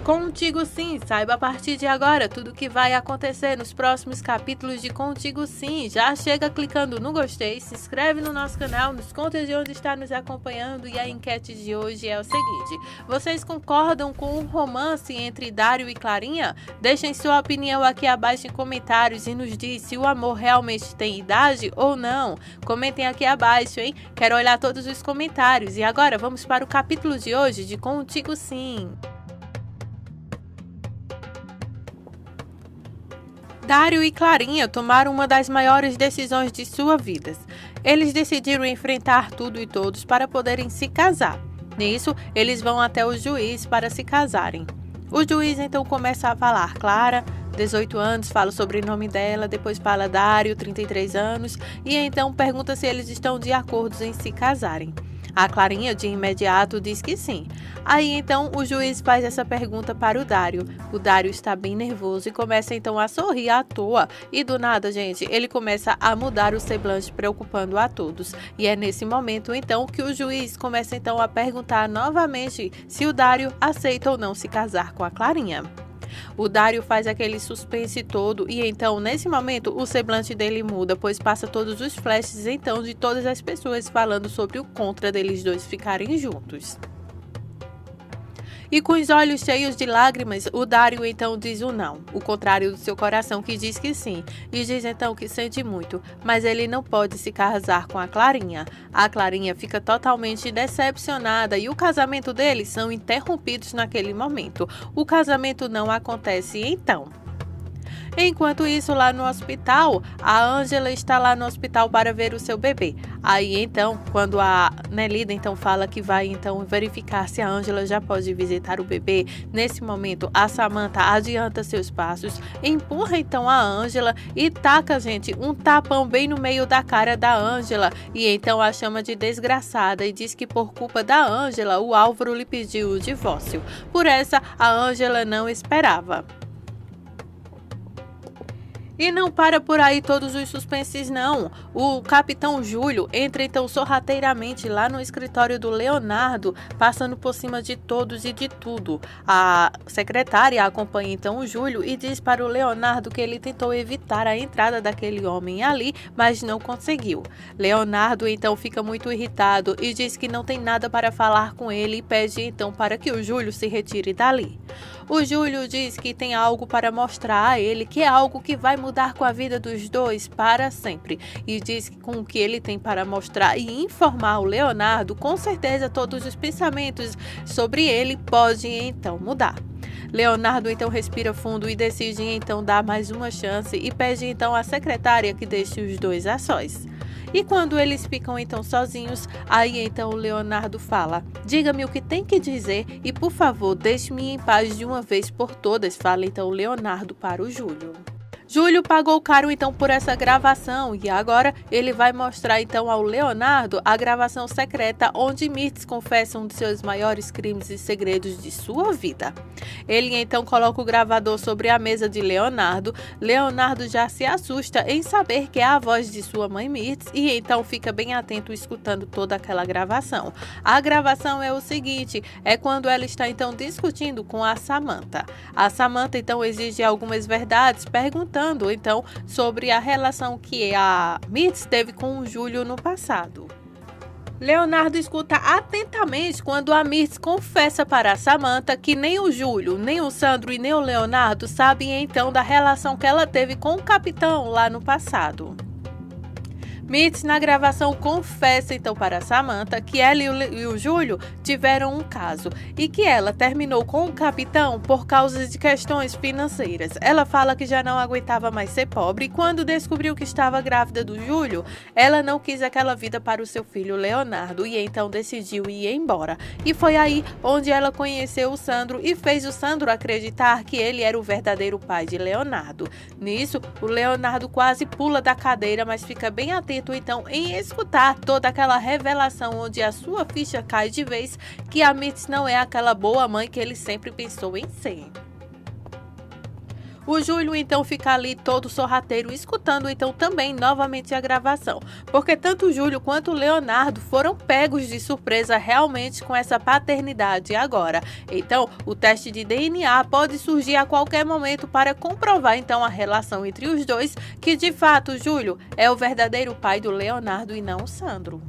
Contigo Sim, saiba a partir de agora tudo o que vai acontecer nos próximos capítulos de Contigo Sim. Já chega clicando no gostei, se inscreve no nosso canal, nos conta de onde está nos acompanhando e a enquete de hoje é o seguinte: vocês concordam com o romance entre Dário e Clarinha? Deixem sua opinião aqui abaixo em comentários e nos diz se o amor realmente tem idade ou não. Comentem aqui abaixo, hein? Quero olhar todos os comentários. E agora vamos para o capítulo de hoje de Contigo Sim. Dário e Clarinha tomaram uma das maiores decisões de sua vida. Eles decidiram enfrentar tudo e todos para poderem se casar. Nisso, eles vão até o juiz para se casarem. O juiz então começa a falar Clara, 18 anos, fala o sobrenome dela, depois fala Dário, 33 anos, e então pergunta se eles estão de acordo em se casarem. A Clarinha, de imediato, diz que sim. Aí, então, o juiz faz essa pergunta para o Dário. O Dário está bem nervoso e começa, então, a sorrir à toa. E, do nada, gente, ele começa a mudar o semblante, preocupando a todos. E é nesse momento, então, que o juiz começa, então, a perguntar novamente se o Dário aceita ou não se casar com a Clarinha. O Dário faz aquele suspense todo e então, nesse momento, o semblante dele muda, pois passa todos os flashes então de todas as pessoas falando sobre o contra deles dois ficarem juntos. E com os olhos cheios de lágrimas, o Dário então diz o não, o contrário do seu coração que diz que sim, e diz então que sente muito, mas ele não pode se casar com a Clarinha. A Clarinha fica totalmente decepcionada e o casamento deles são interrompidos naquele momento. O casamento não acontece então. Enquanto isso, lá no hospital, a Ângela está lá no hospital para ver o seu bebê. Aí, então, quando a Nelida então fala que vai então verificar se a Ângela já pode visitar o bebê, nesse momento, a Samantha adianta seus passos, empurra então a Ângela e taca, gente, um tapão bem no meio da cara da Ângela. E então a chama de desgraçada e diz que por culpa da Ângela, o Álvaro lhe pediu o divórcio. Por essa, a Ângela não esperava. E não para por aí todos os suspenses não. O capitão Júlio entra então sorrateiramente lá no escritório do Leonardo, passando por cima de todos e de tudo. A secretária acompanha então o Júlio e diz para o Leonardo que ele tentou evitar a entrada daquele homem ali, mas não conseguiu. Leonardo então fica muito irritado e diz que não tem nada para falar com ele e pede então para que o Júlio se retire dali. O Júlio diz que tem algo para mostrar a ele, que é algo que vai mudar com a vida dos dois para sempre. E diz que com o que ele tem para mostrar e informar o Leonardo, com certeza todos os pensamentos sobre ele podem então mudar. Leonardo então respira fundo e decide então dar mais uma chance e pede então à secretária que deixe os dois a sós. E quando eles ficam então sozinhos, aí então o Leonardo fala: diga-me o que tem que dizer e por favor deixe-me em paz de uma vez por todas, fala então o Leonardo para o Júlio. Júlio pagou caro então por essa gravação e agora ele vai mostrar então ao Leonardo a gravação secreta onde Mirtz confessa um de seus maiores crimes e segredos de sua vida. Ele então coloca o gravador sobre a mesa de Leonardo. Leonardo já se assusta em saber que é a voz de sua mãe Mirtz e então fica bem atento escutando toda aquela gravação. A gravação é o seguinte, é quando ela está então discutindo com a Samantha. A Samantha então exige algumas verdades, perguntando então sobre a relação que a Mirtz teve com o Júlio no passado. Leonardo escuta atentamente quando a Mirtz confessa para a Samantha que nem o Júlio, nem o Sandro e nem o Leonardo sabem então da relação que ela teve com o capitão lá no passado. Mirtz, na gravação, confessa então para Samantha que ela e o Júlio tiveram um caso e que ela terminou com o capitão por causa de questões financeiras. Ela fala que já não aguentava mais ser pobre e quando descobriu que estava grávida do Júlio, ela não quis aquela vida para o seu filho Leonardo e então decidiu ir embora. E foi aí onde ela conheceu o Sandro e fez o Sandro acreditar que ele era o verdadeiro pai de Leonardo. Nisso, o Leonardo quase pula da cadeira, mas fica bem atento então em escutar toda aquela revelação onde a sua ficha cai de vez que a Mirtz não é aquela boa mãe que ele sempre pensou em ser. O Júlio então fica ali todo sorrateiro, escutando então também novamente a gravação, porque tanto o Júlio quanto o Leonardo foram pegos de surpresa realmente com essa paternidade agora. Então, o teste de DNA pode surgir a qualquer momento para comprovar então a relação entre os dois, que de fato o Júlio é o verdadeiro pai do Leonardo e não o Sandro.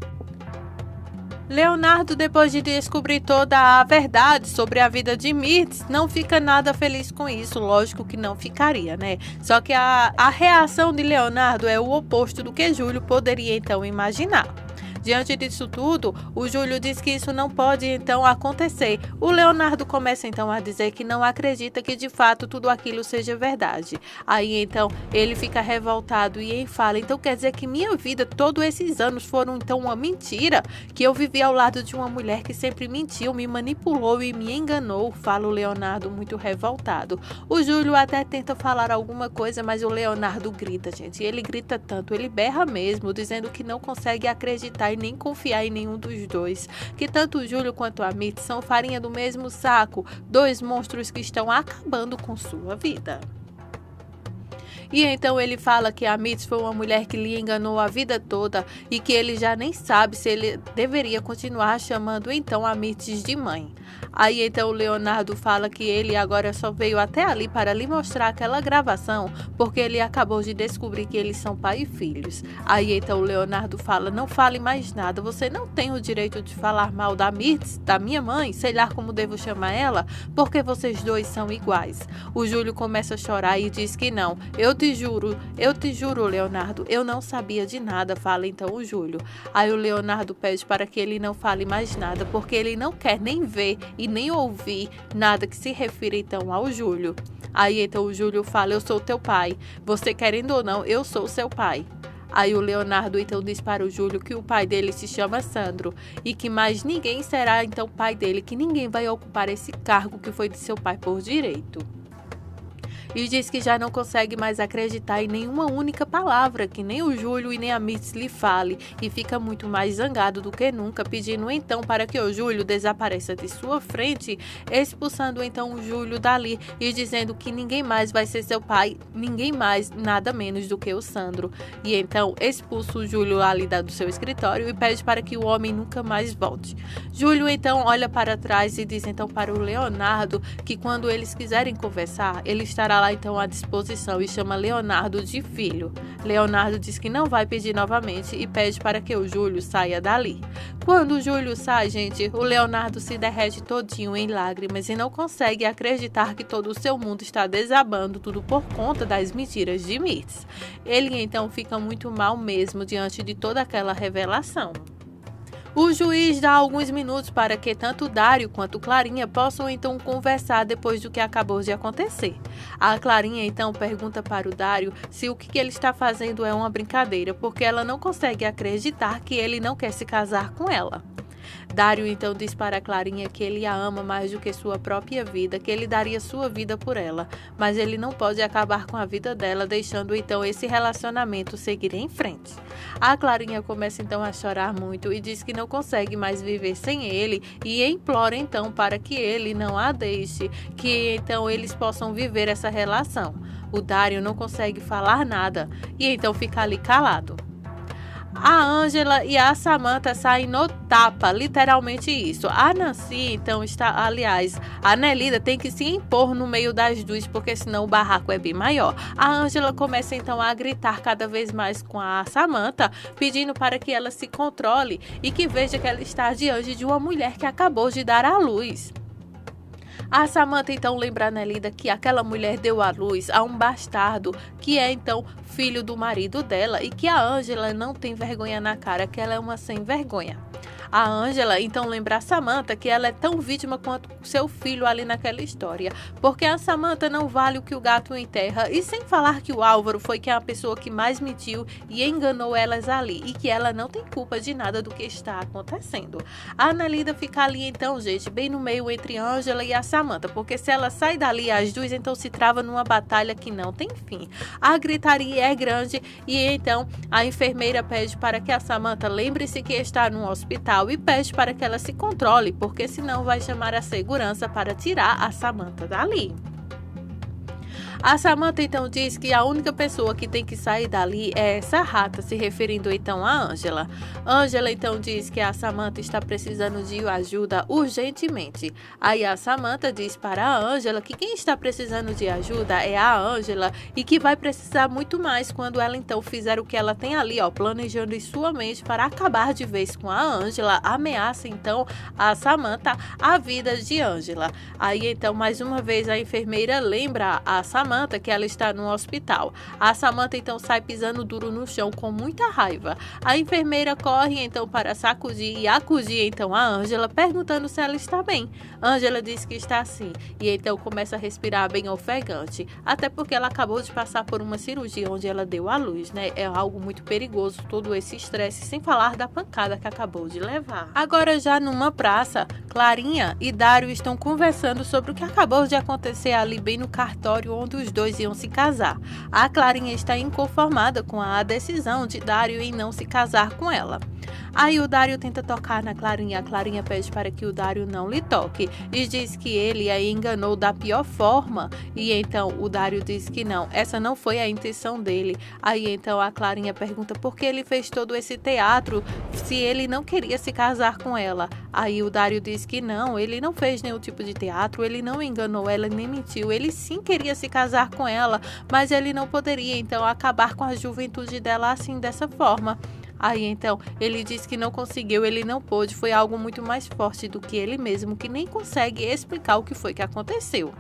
Leonardo, depois de descobrir toda a verdade sobre a vida de Mirtz, não fica nada feliz com isso, lógico que não ficaria, né? Só que a reação de Leonardo é o oposto do que Júlio poderia então imaginar. Diante disso tudo, o Júlio diz que isso não pode então acontecer. O Leonardo começa então a dizer que não acredita que de fato tudo aquilo seja verdade. Aí então ele fica revoltado e ele fala: então quer dizer que minha vida todos esses anos foram então uma mentira? Que eu vivi ao lado de uma mulher que sempre mentiu, me manipulou e me enganou? Fala o Leonardo muito revoltado. O Júlio até tenta falar alguma coisa, mas o Leonardo grita, gente. Ele grita tanto, ele berra mesmo, dizendo que não consegue acreditar e nem confiar em nenhum dos dois, que tanto o Júlio quanto a Mirtz são farinha do mesmo saco, dois monstros que estão acabando com sua vida. E então ele fala que a Mirtz foi uma mulher que lhe enganou a vida toda e que ele já nem sabe se ele deveria continuar chamando então a Mirtz de mãe. Aí então o Leonardo fala que ele agora só veio até ali para lhe mostrar aquela gravação porque ele acabou de descobrir que eles são pai e filhos. Aí então o Leonardo fala: não fale mais nada, você não tem o direito de falar mal da Mirtz, da minha mãe, sei lá como devo chamar ela, porque vocês dois são iguais. O Júlio começa a chorar e diz que não. Eu te juro, Leonardo, eu não sabia de nada, fala então o Júlio. Aí o Leonardo pede para que ele não fale mais nada, porque ele não quer nem ver e nem ouvir nada que se refira então ao Júlio. Aí então o Júlio fala: eu sou teu pai, você querendo ou não, eu sou seu pai. Aí o Leonardo então diz para o Júlio que o pai dele se chama Sandro e que mais ninguém será então pai dele, que ninguém vai ocupar esse cargo que foi de seu pai por direito. E diz que já não consegue mais acreditar em nenhuma única palavra que nem o Júlio e nem a Mirtz lhe fale, e fica muito mais zangado do que nunca, pedindo então para que o Júlio desapareça de sua frente, expulsando então o Júlio dali e dizendo que ninguém mais vai ser seu pai, ninguém mais, nada menos do que o Sandro. E então expulsa o Júlio ali do seu escritório e pede para que o homem nunca mais volte. Júlio então olha para trás e diz então para o Leonardo que quando eles quiserem conversar, ele estará lá então à disposição e chama Leonardo de filho. Leonardo diz que não vai pedir novamente e pede para que o Júlio saia dali. Quando o Júlio sai, gente, o Leonardo se derrete todinho em lágrimas e não consegue acreditar que todo o seu mundo está desabando, tudo por conta das mentiras de Mirtz. Ele então fica muito mal mesmo diante de toda aquela revelação. O juiz dá alguns minutos para que tanto Dário quanto Clarinha possam então conversar depois do que acabou de acontecer. A Clarinha então pergunta para o Dário se o que ele está fazendo é uma brincadeira, porque ela não consegue acreditar que ele não quer se casar com ela. Dário então diz para Clarinha que ele a ama mais do que sua própria vida, que ele daria sua vida por ela, mas ele não pode acabar com a vida dela, deixando então esse relacionamento seguir em frente. A Clarinha começa então a chorar muito e diz que não consegue mais viver sem ele e implora então para que ele não a deixe, que então eles possam viver essa relação. O Dário não consegue falar nada e então fica ali calado. A Ângela e a Samantha saem no tapa, literalmente isso. A Nancy, então, a Nelida tem que se impor no meio das duas, porque senão o barraco é bem maior. A Ângela começa, então, a gritar cada vez mais com a Samantha, pedindo para que ela se controle e que veja que ela está diante de uma mulher que acabou de dar à luz. A Samantha então lembra a Nelida que aquela mulher deu à luz a um bastardo, que é então filho do marido dela, e que a Ângela não tem vergonha na cara, que ela é uma sem vergonha. A Ângela então lembra a Samantha que ela é tão vítima quanto seu filho ali naquela história, porque a Samantha não vale o que o gato enterra, e sem falar que o Álvaro foi a pessoa que mais mentiu e enganou elas ali, e que ela não tem culpa de nada do que está acontecendo. A Nelida fica ali então, gente, bem no meio entre a Ângela e a Samantha, porque se ela sai dali, as duas então se travam numa batalha que não tem fim. A gritaria é grande e então a enfermeira pede para que a Samantha lembre-se que está no hospital e pede para que ela se controle, porque senão vai chamar a segurança para tirar a Samantha dali. A Samantha então diz que a única pessoa que tem que sair dali é essa rata, se referindo então a Angela. Angela então diz que a Samantha está precisando de ajuda urgentemente. Aí a Samantha diz para a Angela que quem está precisando de ajuda é a Angela e que vai precisar muito mais quando ela então fizer o que ela tem ali, planejando em sua mente para acabar de vez com a Angela. Ameaça então a Samantha a vida de Angela. Aí então mais uma vez a enfermeira lembra a Samantha que ela está no hospital. A Samantha então sai pisando duro no chão com muita raiva. A enfermeira corre então para sacudir e acudir então a Angela, perguntando se ela está bem. Angela diz que está sim e então começa a respirar bem ofegante, até porque ela acabou de passar por uma cirurgia onde ela deu à luz, né? É algo muito perigoso todo esse estresse, sem falar da pancada que acabou de levar. Agora já numa praça, Clarinha e Dário estão conversando sobre o que acabou de acontecer ali bem no cartório onde os dois iam se casar. A Clarinha está inconformada com a decisão de Dário em não se casar com ela. Aí o Dário tenta tocar na Clarinha, a Clarinha pede para que o Dário não lhe toque e diz que ele a enganou da pior forma. E então o Dário diz que não, essa não foi a intenção dele. Aí então a Clarinha pergunta por que ele fez todo esse teatro se ele não queria se casar com ela. Aí o Dário diz que não, ele não fez nenhum tipo de teatro, ele não enganou ela nem mentiu, ele sim queria se casar com ela, mas ele não poderia então acabar com a juventude dela assim, dessa forma. Aí então ele diz que não conseguiu, ele não pôde, foi algo muito mais forte do que ele mesmo, que nem consegue explicar o que foi que aconteceu.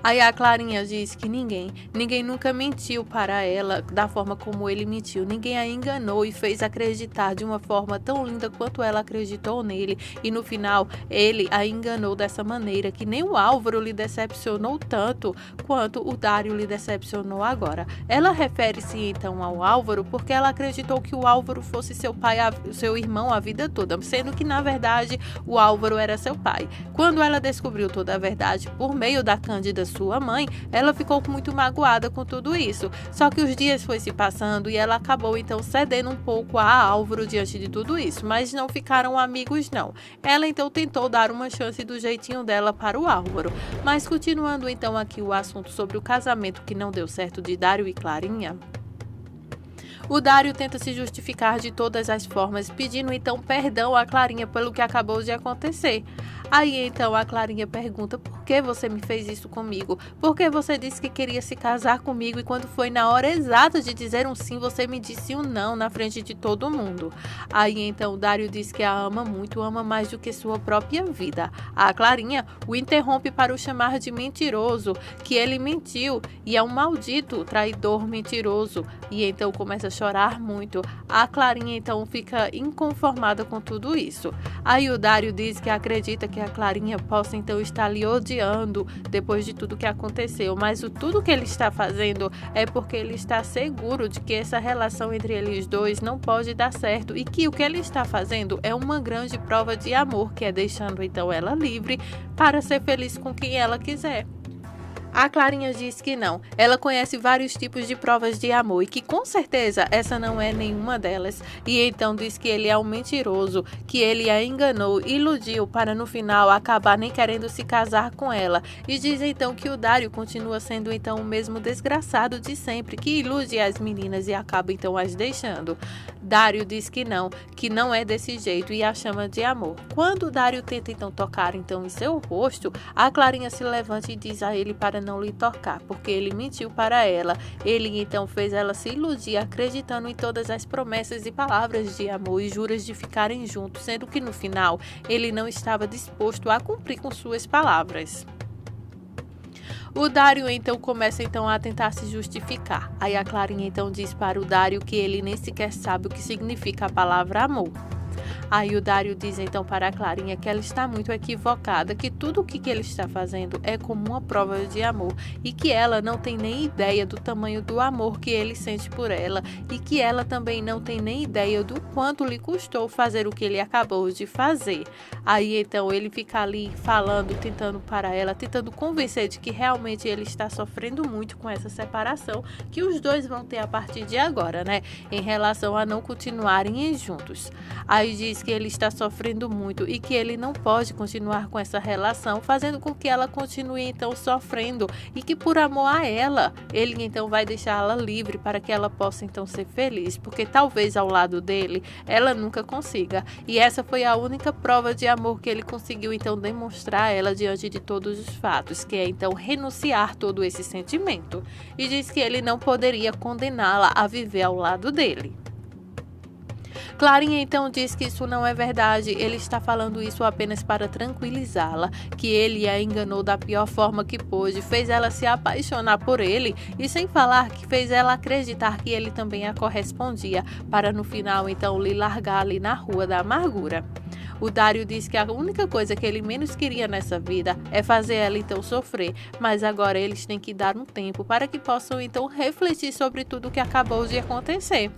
Aí a Clarinha diz que ninguém nunca mentiu para ela da forma como ele mentiu. Ninguém a enganou e fez acreditar de uma forma tão linda quanto ela acreditou nele. E no final, ele a enganou dessa maneira que nem o Álvaro lhe decepcionou tanto quanto o Dário lhe decepcionou agora. Ela refere-se então ao Álvaro porque ela acreditou que o Álvaro fosse seu pai, seu irmão a vida toda, sendo que na verdade o Álvaro era seu pai. Quando ela descobriu toda a verdade por meio da Cândida, sua mãe, ela ficou muito magoada com tudo isso. Só que os dias foi se passando e ela acabou então cedendo um pouco a Álvaro diante de tudo isso, mas não ficaram amigos não. Ela então tentou dar uma chance do jeitinho dela para o Álvaro. Mas continuando então aqui o assunto sobre o casamento que não deu certo de Dário e Clarinha, o Dário tenta se justificar de todas as formas, pedindo então perdão a Clarinha pelo que acabou de acontecer. Aí então a Clarinha pergunta: por que você me fez isso comigo? Por que você disse que queria se casar comigo e quando foi na hora exata de dizer um sim, você me disse um não na frente de todo mundo? Aí então o Dário diz que a ama muito, ama mais do que sua própria vida. A Clarinha o interrompe para o chamar de mentiroso, que ele mentiu e é um maldito traidor mentiroso. E então começa a chorar muito. A Clarinha então fica inconformada com tudo isso. Aí o Dário diz que acredita que a Clarinha possa então estar lhe odiando depois de tudo que aconteceu, mas tudo que ele está fazendo é porque ele está seguro de que essa relação entre eles dois não pode dar certo e que o que ele está fazendo é uma grande prova de amor, que é deixando então ela livre para ser feliz com quem ela quiser. A Clarinha diz que não, ela conhece vários tipos de provas de amor e que com certeza essa não é nenhuma delas. E então diz que ele é um mentiroso, que ele a enganou, iludiu para no final acabar nem querendo se casar com ela. E diz então que o Dário continua sendo então o mesmo desgraçado de sempre, que ilude as meninas e acaba então as deixando. Dário diz que não é desse jeito e a chama de amor. Quando o Dário tenta então tocar então em seu rosto, a Clarinha se levanta e diz a ele para não lhe tocar, porque ele mentiu para ela. Ele então fez ela se iludir, acreditando em todas as promessas e palavras de amor e juras de ficarem juntos, sendo que no final ele não estava disposto a cumprir com suas palavras. O Dário então começa então a tentar se justificar. Aí a Clarinha então diz para o Dário que ele nem sequer sabe o que significa a palavra amor. Aí o Dário diz então para a Clarinha que ela está muito equivocada, que tudo o que ele está fazendo é como uma prova de amor e que ela não tem nem ideia do tamanho do amor que ele sente por ela e que ela também não tem nem ideia do quanto lhe custou fazer o que ele acabou de fazer. Aí então ele fica ali falando, tentando para ela, tentando convencer de que realmente ele está sofrendo muito com essa separação que os dois vão ter a partir de agora, né? Em relação a não continuarem juntos. Aí diz diz que ele está sofrendo muito e que ele não pode continuar com essa relação, fazendo com que ela continue então sofrendo e que por amor a ela, ele então vai deixá-la livre para que ela possa então ser feliz, porque talvez ao lado dele ela nunca consiga. E essa foi a única prova de amor que ele conseguiu então demonstrar a ela diante de todos os fatos, que é então renunciar todo esse sentimento. E diz que ele não poderia condená-la a viver ao lado dele. Clarinha então diz que isso não é verdade, ele está falando isso apenas para tranquilizá-la, que ele a enganou da pior forma que pôde, fez ela se apaixonar por ele e sem falar que fez ela acreditar que ele também a correspondia, para no final então lhe largar ali na Rua da Amargura. O Dário diz que a única coisa que ele menos queria nessa vida é fazer ela então sofrer, mas agora eles têm que dar um tempo para que possam então refletir sobre tudo o que acabou de acontecer.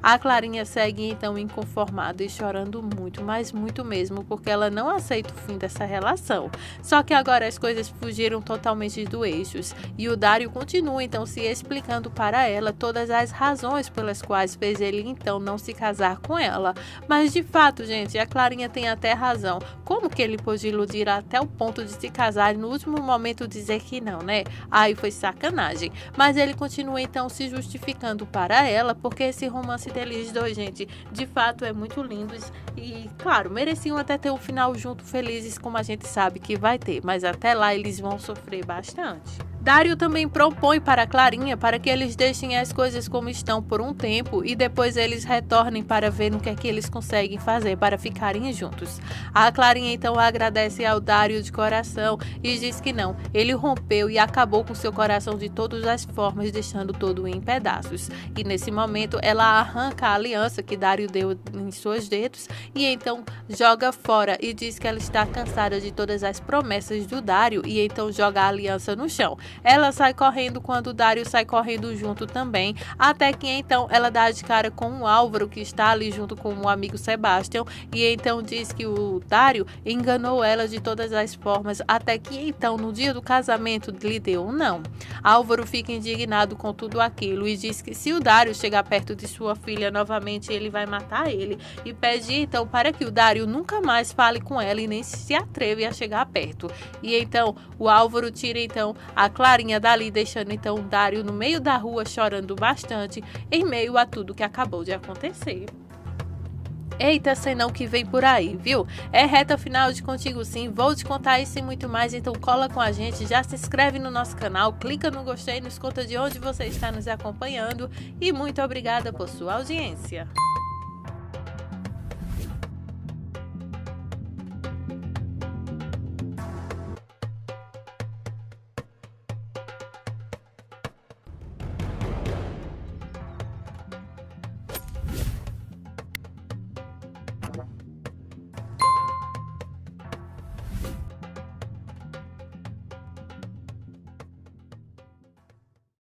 A Clarinha segue então inconformada e chorando muito, mas muito mesmo, porque ela não aceita o fim dessa relação. Só que agora as coisas fugiram totalmente do eixo e o Dário continua então se explicando para ela todas as razões pelas quais fez ele então não se casar com ela. Mas de fato, gente, a Clarinha tem até razão. Como que ele pôde iludir até o ponto de se casar e no último momento dizer que não, né? Aí foi sacanagem. Mas ele continua então se justificando para ela, porque esse romance deles dois, gente, de fato é muito lindo e, claro, mereciam até ter um final junto felizes, como a gente sabe que vai ter, mas até lá eles vão sofrer bastante. Dário também propõe para Clarinha para que eles deixem as coisas como estão por um tempo e depois eles retornem para ver no que é que eles conseguem fazer para ficarem juntos. A Clarinha então agradece ao Dário de coração e diz que não, ele rompeu e acabou com seu coração de todas as formas, deixando todo em pedaços. E nesse momento ela arranca a aliança que Dário deu em seus dedos e então joga fora e diz que ela está cansada de todas as promessas do Dário e então joga a aliança no chão. Ela sai correndo quando o Dário sai correndo junto também, até que então ela dá de cara com o Álvaro, que está ali junto com o amigo Sebastião, e então diz que o Dário enganou ela de todas as formas, até que então no dia do casamento lhe deu um não. Álvaro fica indignado com tudo aquilo e diz que se o Dário chegar perto de sua filha novamente, ele vai matar ele, e pede então para que o Dário nunca mais fale com ela e nem se atreve a chegar perto. E então o Álvaro tira então a Clarinha dali, deixando então o Dário no meio da rua chorando bastante, em meio a tudo que acabou de acontecer. Eita, senão que vem por aí, viu? É reta final de Contigo Sim, vou te contar isso e muito mais, então cola com a gente, já se inscreve no nosso canal, clica no gostei, nos conta de onde você está nos acompanhando e muito obrigada por sua audiência.